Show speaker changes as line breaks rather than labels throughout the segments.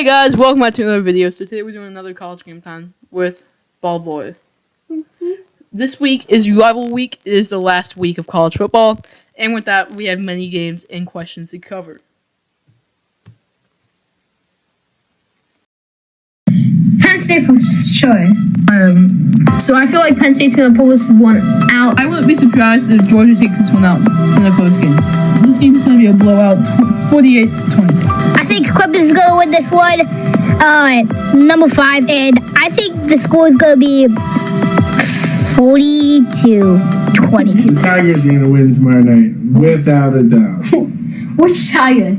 Hey guys, welcome back to another video. So today we're doing another college game time with Ball Boy. This week is rival week. It is the last week of college football, and with that, we have many games and questions to cover.
Penn State for sure. So I feel like Penn State's gonna pull this one out.
I wouldn't be surprised if Georgia takes this one out in the close game. This game is going to be a blowout, 48-20.
I think Clemson's gonna win this one, number 5, and I think the score is gonna be 40-20.
The Tigers are going to win tomorrow night, without a doubt.
Which Tiger?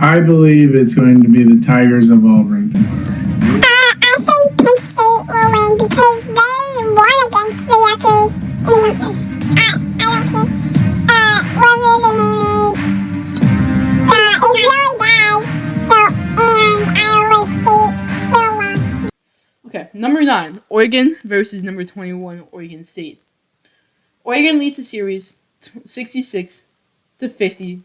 I believe it's going to be the Tigers of Auburn tomorrow.
I think Penn State will win because they won against the Yuckers. I don't care. Whatever the name is, it's really bad. So, and Iowa State still won.
Okay, number 9, Oregon versus number 21, Oregon State. Oregon leads the series 66-50.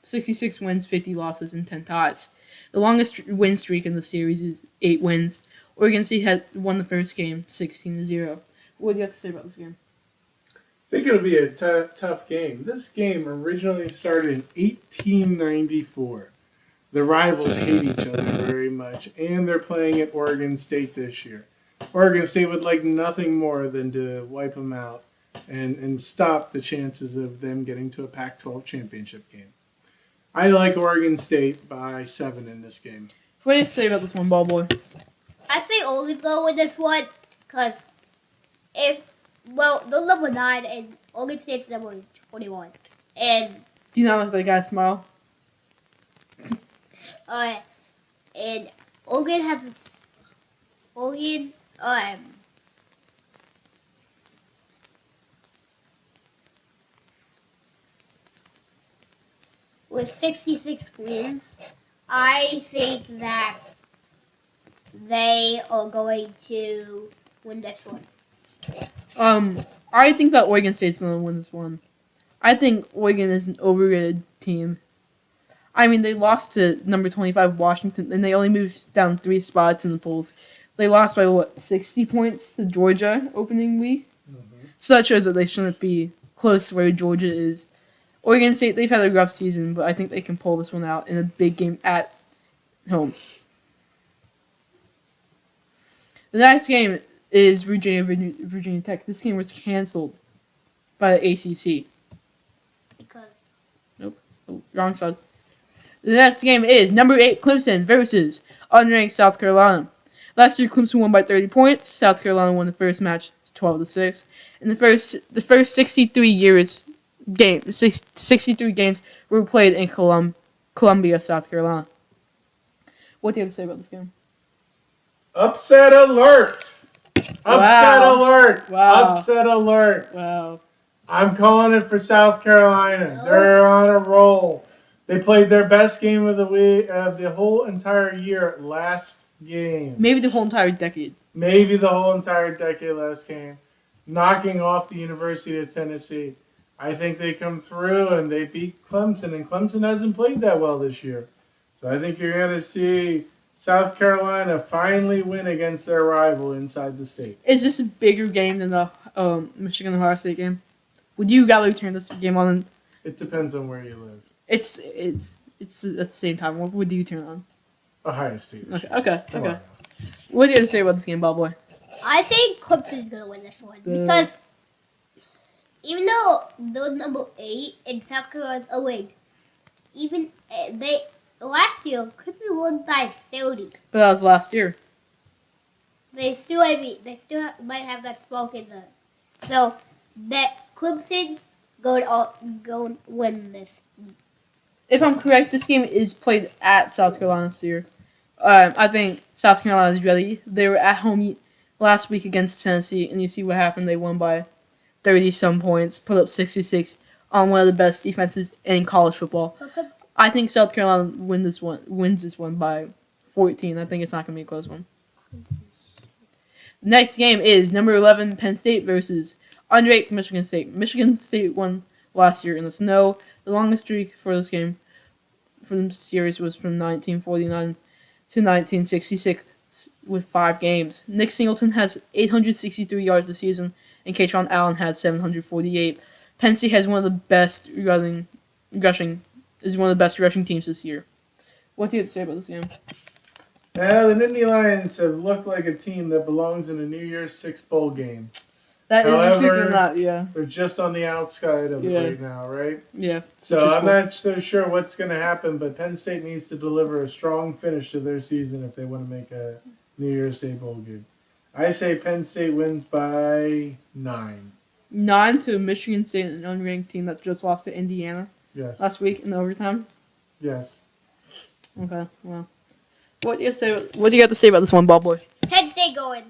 66 wins, 50 losses, and 10 ties. The longest win streak in the series is 8 wins. Oregon State had won the first game 16-0. What do you have to say about this game?
I think it'll be a tough game. This game originally started in 1894. The rivals hate each other very much, and they're playing at Oregon State this year. Oregon State would like nothing more than to wipe them out and stop the chances of them getting to a Pac-12 championship game. I like Oregon State by 7 in this game.
What do you say about this one, Ball Boy?
I say Oregon's gonna win this one, cause they're number 9 and Oregon State's number 21, and
Do you not like that guy's smile?
and Oregon has with 66 wins. I think that they are going to win this one.
I think that Oregon State's going to win this one. I think Oregon is an overrated team. I mean, they lost to number 25 Washington, and they only moved down 3 spots in the polls. They lost by, 60 points to Georgia opening week? Mm-hmm. So that shows that they shouldn't be close to where Georgia is. Oregon State, they've had a rough season, but I think they can pull this one out in a big game at home. The next game is Virginia Tech. This game was canceled by the ACC.
Because
Nope. Oh, wrong side. The next game is number 8 Clemson versus unranked South Carolina. Last year, Clemson won by 30 points. South Carolina won the first match 12-6. In the first 63 games were played in Columbia, South Carolina. What do you have to say about this game?
Upset alert! Upset
Wow.
alert!
Wow.
Upset alert!
Wow.
I'm calling it for South Carolina. They're on a roll. They played their best game of the week of the whole entire year last game.
Maybe the whole entire decade.
Maybe the whole entire decade last game. Knocking off the University of Tennessee. I think they come through and they beat Clemson, and Clemson hasn't played that well this year. So I think you're going to see South Carolina finally win against their rival inside the state.
Is this a bigger game than the Michigan-Ohio State game? Would you rather turn this game on?
It depends on where you live.
It's at the same time. What would you turn on?
Ohio State.
Okay.
Come on.
What do you have to say about this game, Ball Boy?
I think Clemson's gonna win this one because even though they're number 8 and South Carolina's 08, even they last year Clemson won by 30.
But that was last year.
They still might have that smoke in them. So that Clemson going win this.
If I'm correct, this game is played at South Carolina this year. I think South Carolina is ready. They were at home last week against Tennessee, and you see what happened. They won by 30-some points, put up 66 on one of the best defenses in college football. I think South Carolina wins this one by 14. I think it's not going to be a close one. The next game is number 11 Penn State versus unranked Michigan State. Michigan State won last year in the snow. The longest streak for this game from the series was from 1949 to 1966 with 5 games. Nick Singleton has 863 yards this season, and Katron Allen has 748. Penn State has one of the best rushing is one of the best rushing teams this year. What do you have to say about this game?
Well, the Nittany Lions have looked like a team that belongs in a New Year's Six bowl game.
That is
However,
interesting or not, yeah.
They're just on the outside of it right now, right?
Yeah.
So I'm not so sure what's going to happen, but Penn State needs to deliver a strong finish to their season if they want to make a New Year's Day bowl game. I say Penn State wins by 9.
9 to Michigan State, an unranked team that just lost to Indiana
Yes.
last week in overtime.
Yes.
Okay, well. What do you have to say about this one, ball boy?
Penn State going.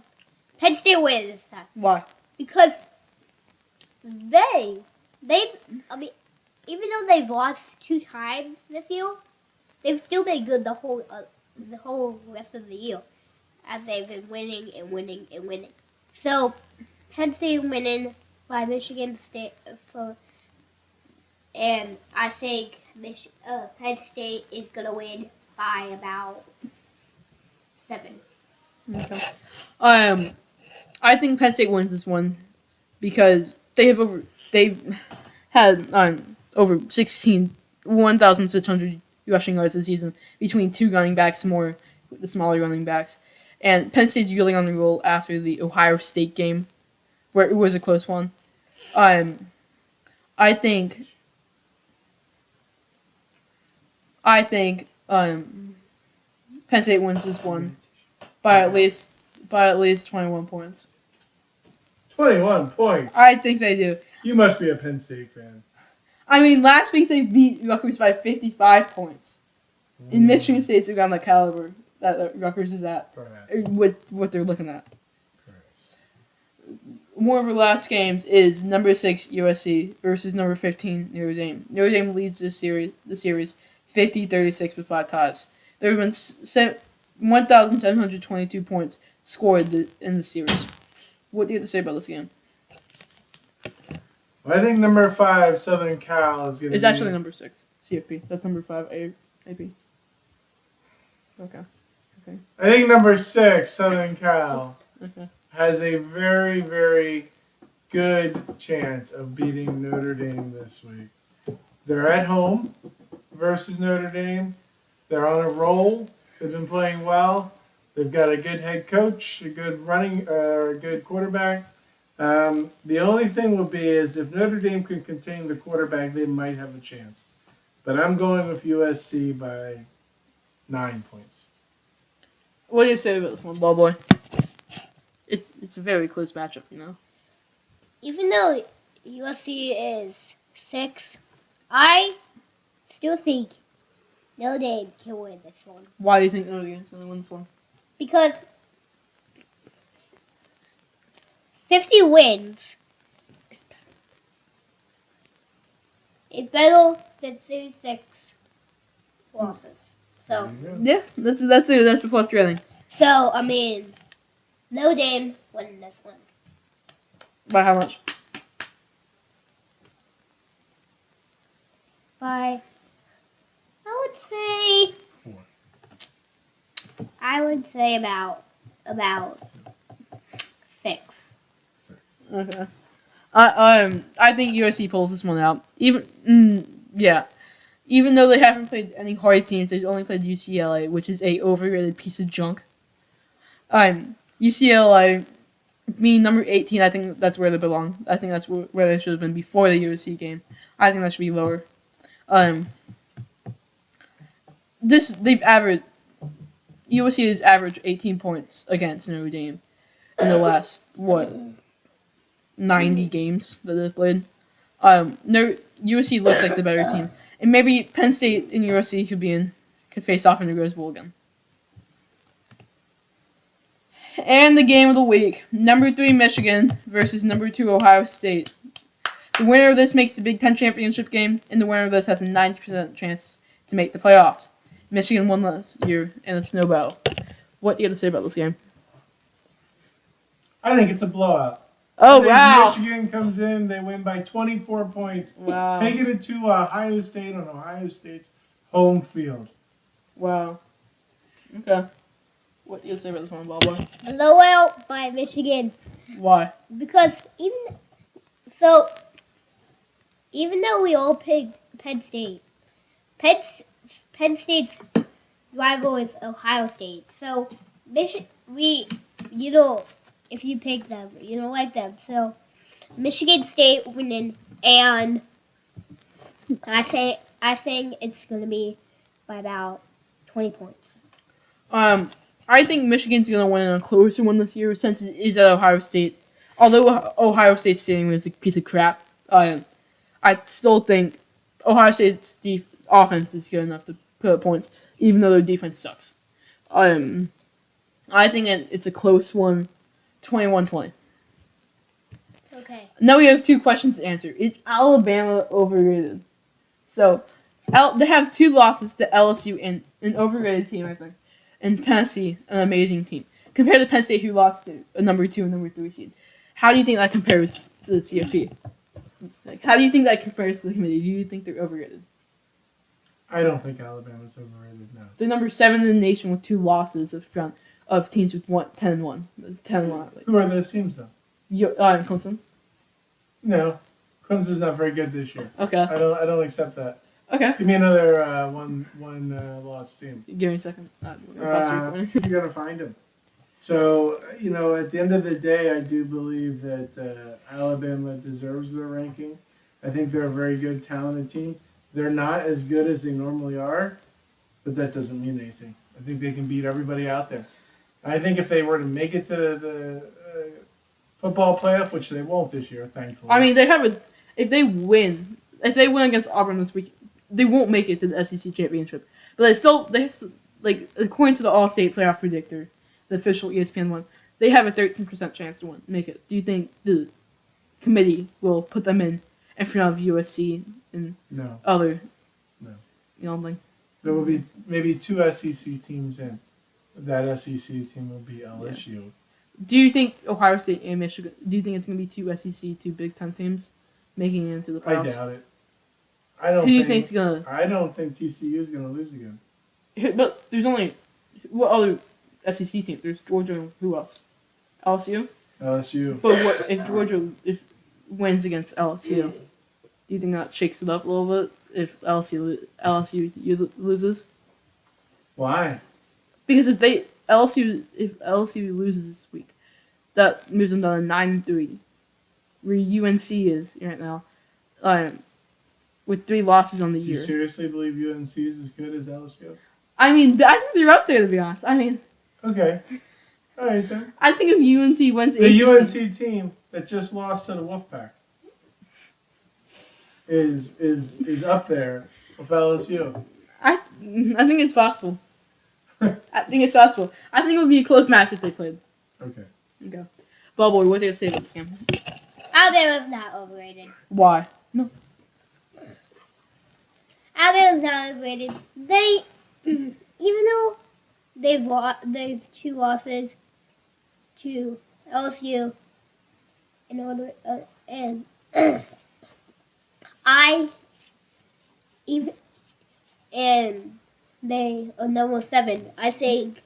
Penn State wins this time.
Why?
Because I mean, even though they've lost 2 times this year, they've still been good the whole rest of the year, as they've been winning and winning and winning. So, Penn State winning by Michigan State, and I think Penn State is gonna win by about 7.
Okay. I think Penn State wins this one because they've had over 1,600 rushing yards this season between 2 running backs, more the smaller running backs, and Penn State's really on the roll after the Ohio State game, where it was a close one. I think Penn State wins this one by at least 21 points.
21 points.
I think they do.
You must be a Penn State fan.
I mean, last week they beat Rutgers by 55 points. And Michigan State's around the caliber that Rutgers is at.
Perhaps.
With what they're looking at. One of our last games is number 6 USC versus number 15 Notre Dame. Notre Dame leads the series 50-36 with 5 ties. There have been 1,722 points scored in the series. What do you have to say about this game?
Well, I think number 5 Southern Cal is going to.
It's actually number 6 CFP. That's number 5 AP. Okay.
I think number 6 Southern Cal
Okay.
has a very, very good chance of beating Notre Dame this week. They're at home versus Notre Dame. They're on a roll. They've been playing well. They've got a good head coach, a good good quarterback. The only thing will be is if Notre Dame can contain the quarterback, they might have a chance. But I'm going with USC by 9 points.
What do you say about this one, ball boy? It's a very close matchup, you know.
Even though USC is 6, I still think Notre Dame can win this one.
Why do you think Notre Dame's going to win this one?
Because 50 wins is better than 36 losses. So,
Yeah, that's a plus grading.
so I mean, Notre Dame win this one.
By how much?
By, I would say
4.
I would say about 6.
6.
Okay. I think USC pulls this one out. Even though they haven't played any hard teams, they've only played UCLA, which is a overrated piece of junk. UCLA, being number 18, I think that's where they belong. I think that's where they should have been before the USC game. I think that should be lower. USC has averaged 18 points against Notre Dame in the last 90 games that they've played. USC looks like the better team, and maybe Penn State and USC could face off in the Rose Bowl again. And the game of the week: number 3 Michigan versus number 2 Ohio State. The winner of this makes the Big Ten championship game, and the winner of this has a 90% chance to make the playoffs. Michigan won last year in a snow battle. What do you have to say about this game?
I think it's a blowout.
Oh,
I think
wow.
Michigan comes in, they win by 24 points,
Wow.
taking it to Ohio State on Ohio State's home field.
Wow. Okay. What do you say about this one, Bobo?
Blowout by Michigan.
Why?
Because even though we all picked Penn State, Penn, Penn State's rival is Ohio State. So if you pick them, you don't like them. So Michigan State winning, and I think it's gonna be by about 20 points.
I think Michigan's gonna win a closer one this year since it is at Ohio State. Although Ohio State Stadium is a piece of crap, I still think Ohio State's offense is good enough to put up points, even though their defense sucks. I think it's a close one, 21-20.
Okay.
Now we have 2 questions to answer. Is Alabama overrated? So, they have 2 losses to LSU and an overrated team, I think, and Tennessee, an amazing team. Compared to Penn State, who lost to a number 2 and number 3 seed. How do you think that compares to the CFP? Like, how do you think that compares to the committee? Do you think they're overrated?
I don't think Alabama's overrated now.
They're number 7 in the nation with 2 losses of teams with 10-1. 10-1.
Who are those teams though?
Clemson.
No, Clemson's not very good this year.
Okay.
I don't accept that.
Okay.
Give me another one lost team.
Give me a second.
You gotta find them. So at the end of the day, I do believe that Alabama deserves their ranking. I think they're a very good, talented team. They're not as good as they normally are, but that doesn't mean anything. I think they can beat everybody out there. I think if they were to make it to the football playoff, which they won't this year, thankfully.
I mean, if they win against Auburn this week, they won't make it to the SEC championship. But they still like according to the All-State playoff predictor, the official ESPN one, they have a 13% chance to make it. Do you think the committee will put them in front of USC and other?
No.
You don't think?
There will be maybe 2 SEC teams in. That SEC team will be LSU. Yeah.
Do you think Ohio State and Michigan? Do you think it's going to be 2 SEC, 2 Big Ten teams making it into the playoffs?
I doubt it. I don't.
Who do you think's gonna?
I don't think TCU is going to lose again.
But there's only what other SEC team? There's Georgia and who else? LSU.
LSU.
But what if Georgia wins against LSU? Do you think that shakes it up a little bit if LSU loses?
Why?
Because if LSU loses this week, that moves them down to 9-3, where UNC is right now, with 3 losses on the year.
You seriously believe UNC is as good as LSU?
I mean, I think they're up there, to be honest. I mean,
okay, all right then.
I think if UNC wins
the UNC team that just lost to the Wolfpack is up there with LSU.
I think it's possible. I think it's possible. I think it would be a close match if they played.
Okay.
Bubble, what do you say about this game?
Alabama's not overrated.
Why? No.
Alabama's not overrated. They, even though they've 2 losses to LSU and they are number 7. I think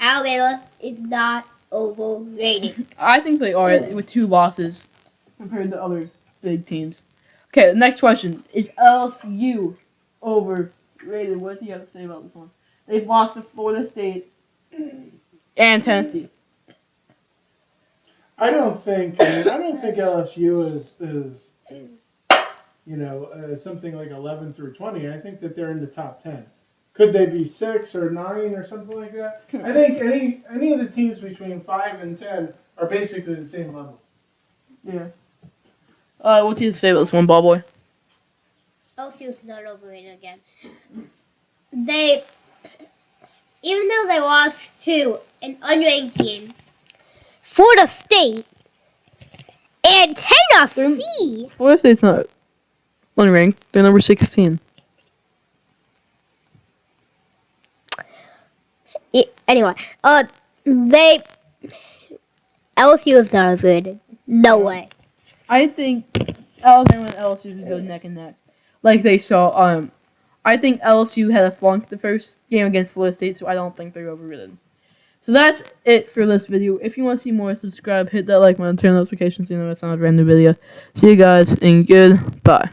Alabama is not overrated.
I think they are with 2 losses compared to other big teams. Okay, the next question. Is LSU overrated? What do you have to say about this one? They've lost to Florida State and Tennessee.
I don't think LSU is something like 11 through 20. I think that they're in the top 10. Could they be 6 or 9 or something like that? I think any of the teams between 5 and 10 are basically the same level.
Yeah. What do you say about this one, ball boy?
LSU's not overrated again. They, even though they lost to an unranked team, Florida State and Tennessee.
Florida State's not unranked. They're number 16.
Anyway, LSU is not overrated. No way.
I think Alabama and LSU could go neck and neck, like they saw I think LSU had a flunk the first game against Florida State, so I don't think they're overrated. So that's it for this video. If you want to see more, subscribe, hit that like button, turn notifications so you know it's not a brand new video. See you guys, and goodbye.